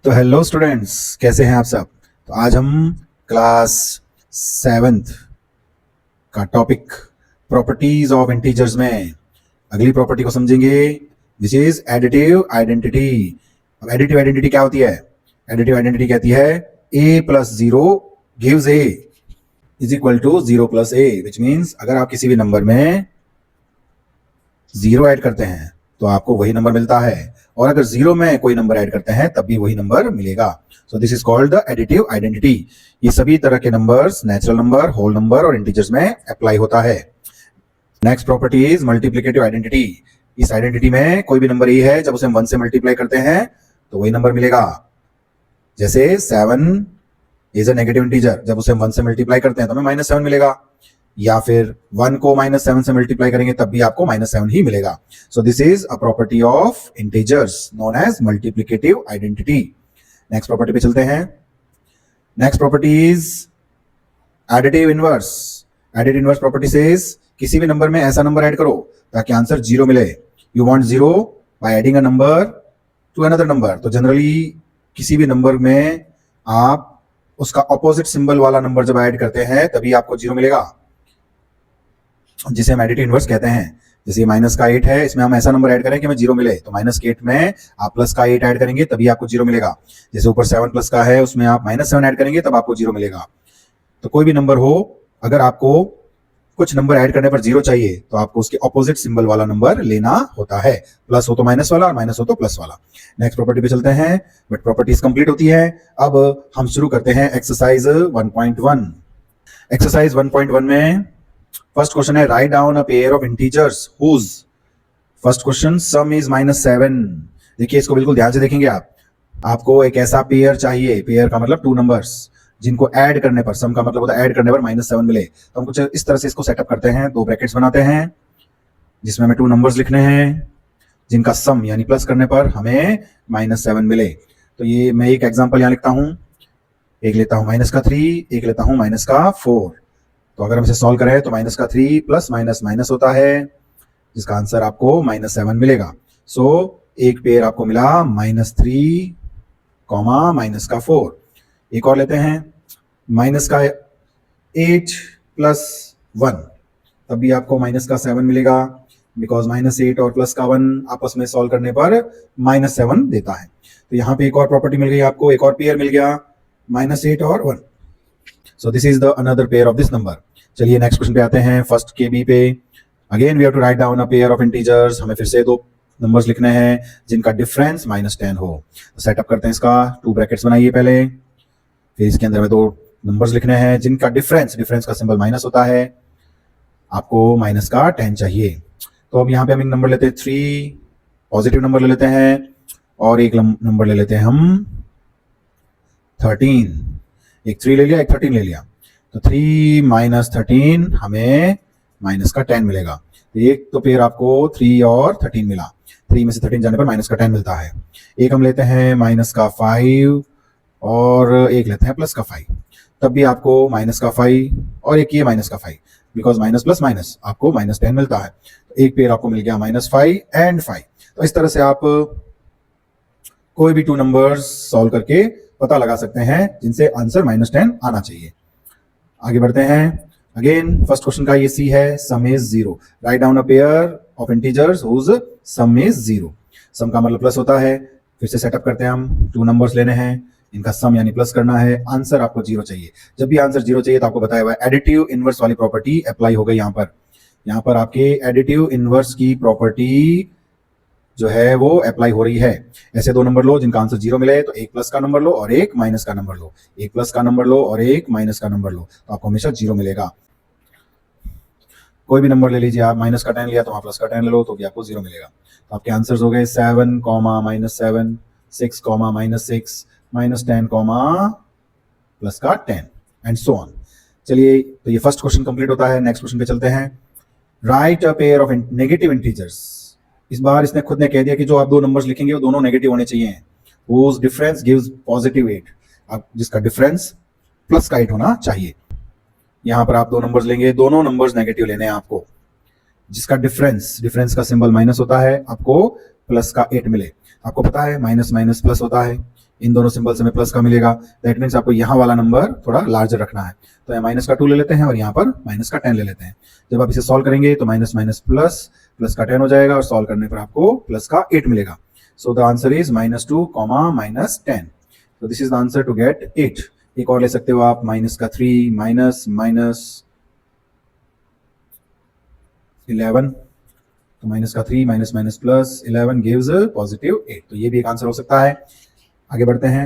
तो hello students, कैसे हैं आप सब। तो आज हम क्लास 7th का टॉपिक प्रॉपर्टीज ऑफ इंटीजर्स में अगली प्रॉपर्टी को समझेंगे, विच इज एडिटिव आइडेंटिटी। अब एडिटिव आइडेंटिटी क्या होती है? एडिटिव आइडेंटिटी कहती है a plus 0 gives a is equal to 0 plus a, which means अगर आप किसी भी नंबर में 0 ऐड करते हैं तो आपको वही नंबर मिलता है, और अगर 0 में कोई नंबर ऐड करते हैं तब भी वही नंबर मिलेगा। So this is called the additive identity. ये सभी तरह के numbers, natural number, whole number और इंटीजर्स में अप्लाई होता है। Next property is multiplicative identity. इस आइडेंटिटी में कोई भी नंबर ए है, जब उसे हम 1 से मल्टीप्लाई करते हैं तो वही नंबर मिलेगा। जैसे 7 इज अ नेगेटिव इंटीजर, जब उसे हम 1 से मल्टीप्लाई करते हैं तो हमें -7 मिलेगा, या फिर 1 को -7 से मल्टीप्लाई करेंगे तब भी आपको -7 ही मिलेगा। So this is a property of integers known as multiplicative identity. Next property पे चलते हैं। Next property is additive inverse. Additive inverse property says किसी भी नंबर में ऐसा नंबर ऐड करो ताकि आंसर 0 मिले। You want 0 by adding a number two another number. तो जनरली किसी भी नंबर में आप उसका ऑपोजिट सिंबल वाला नंबर जब ऐड करते हैं तभी आपको 0 मिलेगा, जिसे हम एडिटिव इनवर्स कहते हैं। जैसे माइनस का 8 है, इसमें हम ऐसा नंबर ऐड करें कि हमें 0 मिले, तो माइनस के 8 में आप प्लस का 8 ऐड करेंगे तभी आपको 0 मिलेगा। जैसे ऊपर 7 प्लस का है, उसमें आप -7 ऐड करेंगे तब आपको 0 मिलेगा। तो कोई भी नंबर हो, अगर आपको कुछ नंबर ऐड करने पर 0 चाहिए तो आपको उसके ऑपोजिट सिंबल वाला नंबर लेना होता है। प्लस हो तो माइनस वाला और माइनस हो तो प्लस वाला। नेक्स्ट प्रॉपर्टी पे चलते हैं, बट प्रॉपर्टीज कंप्लीट होती है। अब हम शुरू करते हैं एक्सरसाइज 1.1। एक्सरसाइज 1.1 में फर्स्ट क्वेश्चन है, write down a pair of integers whose. First question, sum is -7। देखिए इसको बिल्कुल ध्यान से देखेंगे आप। आपको एक ऐसा पेयर चाहिए, पेयर का मतलब 2 नंबर्स जिनको ऐड करने पर, सम का मतलब होता है ऐड करने पर -7 मिले। तो हम कुछ इस तरह से इसको सेटअप करते हैं, 2 ब्रैकेट्स बनाते हैं जिसमें हमें 2 नंबर्स लिखने हैं जिनका सम यानी प्लस करने पर हमें -7 मिले। तो ये मैं एक एग्जांपल यहां लिखता हूं, एक लेता हूं -3, एक लेता हूं -4। तो अगर हम इसे सॉल्व करें तो -3 प्लस माइनस माइनस होता है, जिसका आंसर आपको -7 मिलेगा। सो एक पेयर आपको मिला -3, -4। एक और लेते हैं -8 प्लस 1, तब भी आपको -7 मिलेगा, बिकॉज -8 और +1 आपस में सॉल्व करने पर -7 देता है। तो यहाँ पे एक और प्रॉपर्टी मिल गई आपको, एक और पेयर मिल गया, -8 और 1। So this is the another pair of this number. चलिए नेक्स्ट क्वेश्चन पे आते हैं, फर्स्ट के बी पे। Again we have to write down a pair of integers. हमें फिर से 2 नंबर्स लिखने हैं जिनका डिफरेंस -10 हो। तो सेटअप करते हैं इसका, 2 ब्रैकेट्स बनाइए पहले, फिर इसके अंदर हमें 2 नंबर्स लिखने हैं जिनका डिफरेंस का सिंबल माइनस होता है। आपको -10 चाहिए। तो अब यहाँ पे हम एक नंबर लेते हैं 3, पॉजिटिव नंबर ले लेते हैं, और एक नंबर ले लेते हैं हम 13। एक 3 ले लिया, एक 13 ले लिया, तो 3 - 13 हमें -10 मिलेगा। तो एक तो पेयर आपको 3 और 13 मिला, 3 में से 13 जाने पर -10 मिलता है। एक हम लेते हैं -5 और एक लेते हैं +5, तब भी आपको -5 और एक ये -5, बिकॉज माइनस प्लस माइनस आपको -10 मिलता है। तो एक पेयर आपको मिल गया -5 एंड 5। तो इस तरह से आप कोई भी 2 नंबर्स सॉल्व करके पता लगा सकते हैं जिनसे आंसर -10 आना चाहिए। आगे बढ़ते हैं। अगेन फर्स्ट क्वेश्चन का ये सी है, sum is 0। Write down a pair of integers whose sum is 0। Sum का मतलब प्लस होता है। फिर से सेटअप करते हैं हम, 2 नंबर्स लेने हैं, इनका सम यानी प्लस करना है, आंसर आपको 0 चाहिए। जब भी आंसर 0 चाहिए तो आपको बताया हुआ है एडिटिव इनवर्स वाली प्रॉपर्टी अप्लाई हो गई। यहाँ पर आपके एडिटिव इनवर्स की प्रॉपर्टी जो है वो अप्लाई हो रही है। ऐसे 2 नंबर लो जिनका आंसर 0 मिले, तो एक प्लस का नंबर लो और एक माइनस का नंबर लो, एक प्लस का नंबर लो और एक माइनस का नंबर लो, तो आपको हमेशा 0 मिलेगा। कोई भी नंबर ले लीजिए आप, -10 लिया तो वहां +10 ले लो तो भी आपको 0 मिलेगा। तो आपके आंसर्स हो गए 7, -7, 6, -6, -10, +10 एंड सो ऑन। चलिए, तो ये फर्स्ट क्वेश्चन कंप्लीट होता है। नेक्स्ट क्वेश्चन पे चलते हैं। Write a pair of negative integers. इस बार इसने खुद ने कह दिया कि जो आप 2 नंबर्स लिखेंगे वो दोनों नेगेटिव होने चाहिए। whose difference gives +8। अब जिसका डिफरेंस +8 होना चाहिए। यहां पर आप 2 नंबर्स लेंगे, दोनों नंबर्स नेगेटिव लेने हैं आपको। जिसका डिफरेंस का सिंबल माइनस होता है, आपको प्लस का 8 मिले। आपको पता है माइनस माइनस प्लस होता है, इन दोनों सिंबल से हमें प्लस का मिलेगा। दैट मीन्स आपको यहाँ वाला नंबर थोड़ा लार्जर रखना है, तो यहाँ माइनस का 2 ले लेते हैं और यहाँ पर माइनस का 10 ले लेते हैं। जब आप इसे सॉल्व करेंगे तो माइनस माइनस प्लस, प्लस का 10 हो जाएगा और सॉल्व करने पर आपको प्लस का 8 मिलेगा। So the answer is -2, -10। तो this is the answer to get 8। एक और ले सकते हो आप, माइनस का 3 माइनस माइनस 11, तो माइनस का 3 minus minus plus 11 gives positive 8। तो ये भी एक आंसर हो सकता है। आगे बढ़ते हैं।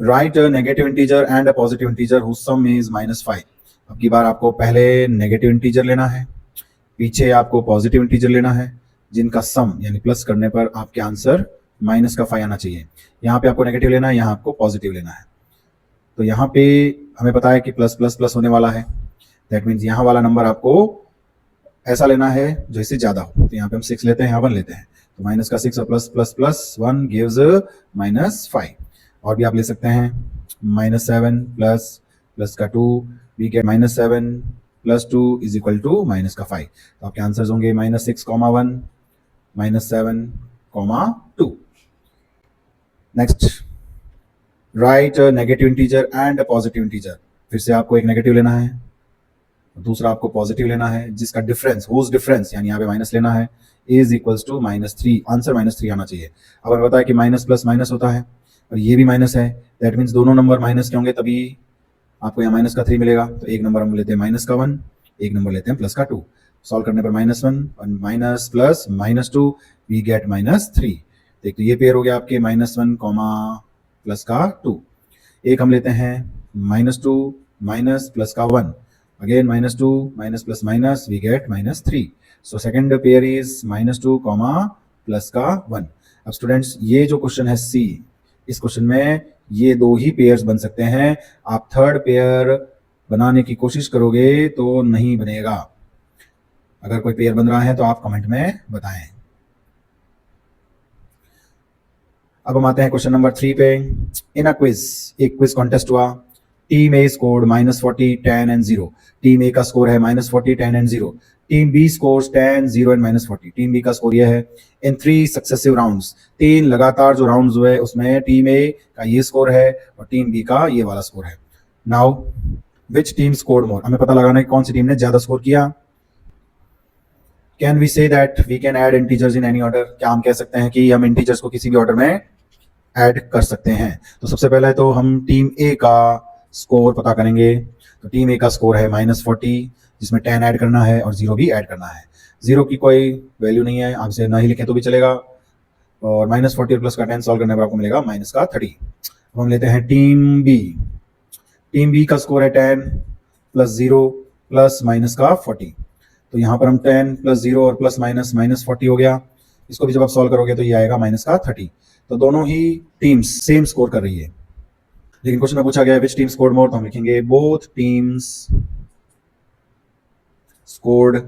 Write a negative integer and a positive integer whose sum is -5। अब की बार आपको पहले नेगेटिव इंटीजर लेना है, पीछे आपको पॉजिटिव इंटीजर लेना है, जिनका सम यानी प्लस करने पर आपके आंसर माइनस का 5 आना चाहिए। यहाँ पे आपको नेगेटिव लेना है, यहाँ आपको पॉजिटिव लेना है। तो यहाँ पे हमें पता है कि प्लस प्लस प्लस होने वाला है। दैट मीन्स यहाँ वाला नंबर आपको ऐसा लेना है जो इससे ज्यादा हो। तो यहाँ पे हम 6 लेते हैं, यहाँ 1 लेते हैं, तो माइनस का 6 और प्लस प्लस प्लस 1 गिव्स -5। और भी आप ले सकते हैं -7 प्लस प्लस का 2, we get -7 plus 2 is equal to minus का 5। तो आपके आंसर्स होंगे -6, -1, -7, -2। Next, right negative integer and positive integer. फिर से आपको एक नेगेटिव लेना है, दूसरा आपको पॉजिटिव लेना है, जिसका डिफरेंस, हुज डिफरेंस यानी यहाँ पे माइनस लेना है, इज इक्वल्स टू -3। आंसर -3 आना चाहिए। अब हमें पता है कि माइनस प्लस माइनस होता है और ये भी माइनस है। दैट मीन्स दोनों नंबर माइनस के होंगे तभी आपको यहाँ माइनस का 3 मिलेगा। तो एक नंबर हम लेते हैं माइनस का 1, एक नंबर लेते हैं प्लस का 2। सॉल्व करने पर -1 और माइनस प्लस -2 वी गेट -3। देख, तो ये पेयर हो गया आपके -1 प्लस का 2। एक हम लेते हैं -2 माइनस प्लस का 1, again -2 minus plus minus we get -3। so second pair is -2 plus का 1। अब स्टूडेंट्स ये जो क्वेश्चन है सी, इस क्वेश्चन में ये दो ही पेयर्स बन सकते हैं। आप थर्ड पेयर बनाने की कोशिश करोगे तो नहीं बनेगा। अगर कोई पेयर बन रहा है तो आप कमेंट में बताएं। अब हम आते हैं क्वेश्चन नंबर 3 पे। इन अ क्विज, एक क्विज कॉन्टेस्ट हुआ। Team A scored -40, 10 and 0। Team A का स्कोर है -40, 10 and 0। Team B scores 10, 0 and -40। Team B का स्कोर यह है। इन 3 सक्सेसिव राउंड्स, 3 लगातार जो राउंड्स हुए उसमें टीम ए का ये स्कोर है और टीम बी का ये वाला स्कोर है। Now which team scored more, हमें पता लगाना है कौन सी टीम ने ज्यादा स्कोर किया। Can we say that we can add integers in any order, क्या हम कह सकते हैं कि हम इंटीजर्स को किसी भी ऑर्डर में ऐड कर सकते हैं। तो सबसे पहले तो हम टीम ए का स्कोर पता करेंगे। तो टीम ए का स्कोर है -40, जिसमें 10 ऐड करना है और 0 भी ऐड करना है। 0 की कोई वैल्यू नहीं है, आप इसे ना ही लिखें तो भी चलेगा। और -40 और प्लस का 10 सॉल्व करने पर आपको मिलेगा -30। अब हम लेते हैं टीम बी। टीम बी का स्कोर है 10 प्लस 0 प्लस माइनस का 40। तो यहाँ पर हम 10 प्लस 0 और प्लस माइनस -40 हो गया। इसको भी जब आप सॉल्व करोगे तो ये आएगा -30। तो दोनों ही टीम्स सेम स्कोर कर रही है। लेकिन क्वेश्चन में पूछा गया है विच टीम स्कोर्ड मोर, तो हम लिखेंगे बोथ टीम्स स्कोर्ड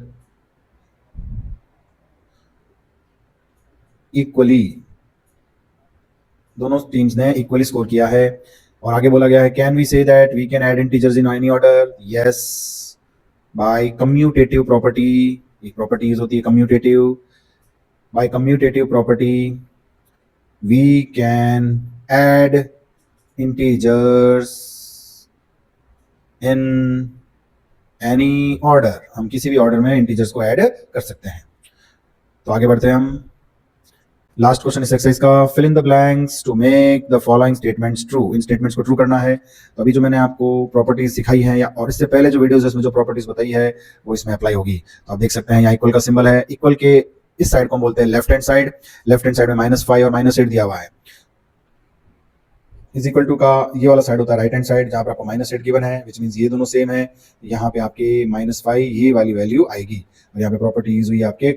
इक्वली। दोनों टीम्स ने इक्वली स्कोर किया है। और आगे बोला गया है can we say that we can add integers in any order. Yes, by commutative property. एक प्रॉपर्टी यूज होती है commutative. By commutative property we can add integers in any order, हम किसी भी ऑर्डर में इंटीजर्स को ऐड कर सकते हैं। तो आगे बढ़ते हैं हम। लास्ट क्वेश्चन इस एक्सरसाइज का, fill in the blanks to make the following statements true. इन स्टेटमेंट्स को ट्रू करना है। तो अभी जो मैंने आपको प्रॉपर्टीज सिखाई हैं या और इससे पहले जो वीडियोस है उसमें जो प्रॉपर्टीज बताई है वो इसमें अप्लाई होगी। तो आप देख सकते हैं यहाँ इक्वल का सिंबल है। इक्वल के इस साइड को हम बोलते हैं left hand side. Left hand side में -5 और -8 दिया हुआ है। इज इक्वल टू का ये वाला साइड होता है राइट हैंड साइड, जहां पर आपको -8 गिवन है, विच मीन्स ये दोनों सेम है। यहाँ पे आपके -5 ये वाली वैल्यू आएगी। और यहाँ पे प्रॉपर्टी यूज हुई आपके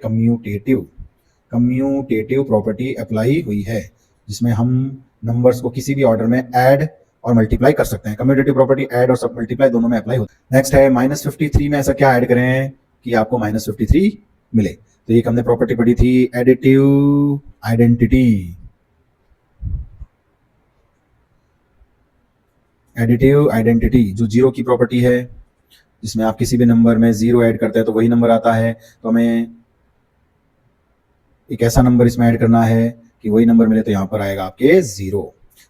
कम्यूटेटिव प्रॉपर्टी अप्लाई हुई है, जिसमें हम नंबर्स को किसी भी ऑर्डर में ऐड और मल्टीप्लाई कर सकते हैं। कम्यूटेटिव प्रॉपर्टी ऐड और सब मल्टीप्लाई दोनों में अप्लाई होती है। नेक्स्ट है -53 में ऐसा क्या ऐड करें कि आपको -53 मिले। तो एक हमने प्रॉपर्टी पढ़ी थी एडिटिव आइडेंटिटी। एडिटिव आइडेंटिटी जो 0 की प्रॉपर्टी है, जिसमें आप किसी भी नंबर में 0 ऐड करते हैं तो वही नंबर आता है। तो हमें एक ऐसा नंबर इसमें ऐड करना है कि वही नंबर मिले, तो यहाँ पर आएगा आपके 0।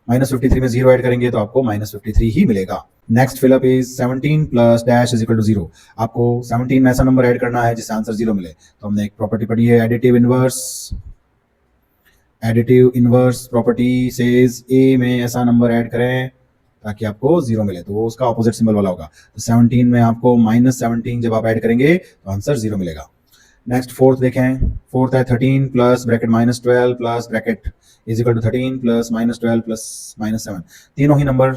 -53 में 0 ऐड करेंगे तो आपको -53 ही मिलेगा। Next fill up is 17 plus dash is equal to 0। आपको 17 में ऐसा नंबर ऐड करना है जिससे आंसर 0 मिले। तो हमने एक प्रॉपर्टी पढ़ी है additive inverse. Additive inverse property says a में ऐसा नंबर ऐड करें ताकि आपको 0 मिले, तो वो उसका ऑपोजिट सिंबल वाला होगा। तो 17 में आपको -17 जब आप ऐड करेंगे तो आंसर 0 मिलेगा। नेक्स्ट फोर्थ देखें, फोर्थ है 13 plus bracket -12 plus bracket is equal to 13 plus -12 plus -7। तीनों ही नंबर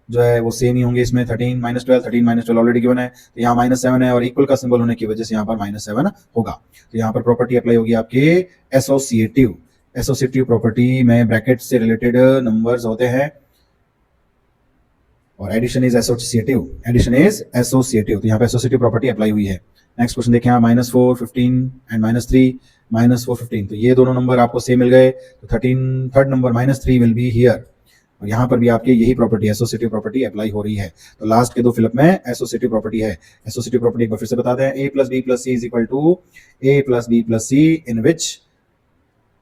जो है वो सेम ही होंगे इसमें। 13 -12 ऑलरेडी गिवन है, तो यहाँ -7 है और इक्वल का सिंबल होने की वजह से यहाँ पर -7 होगा। तो यहाँ पर प्रॉपर्टी अप्लाई होगी आपके एसोसिएटिव। एसोसिएटिव प्रॉपर्टी में ब्रैकेट से रिलेटेड नंबर्स होते हैं और addition is associative. Addition is associative, तो यहाँ पे एसोसिएटिव प्रॉपर्टी अप्लाई हुई है। नेक्स्ट क्वेश्चन देखें आप, -4 15 एंड -3 -4 15। तो ये दोनों नंबर आपको सेम मिल गए, तो 13 third number -3 will be here. और यहाँ पर भी आपके यही प्रॉपर्टी एसोसिएटिव प्रॉपर्टी अप्लाई हो रही है। तो लास्ट के दो फिलअप में एसोसिएटिव प्रॉपर्टी है। एसोसिएटिव प्रॉपर्टी एक बार फिर से बताते हैं, a + b + c is equal to a + b + c in which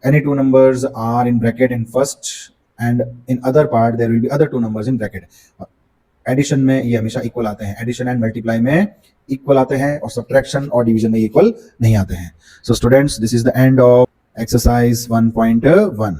any two numbers are in bracket in first and in other part there will be other two numbers in bracket. Addition में ये हमेशा equal आते हैं, addition and multiply में equal आते हैं और subtraction और डिवीजन में इक्वल नहीं आते हैं। So students, this is the end of exercise 1.1।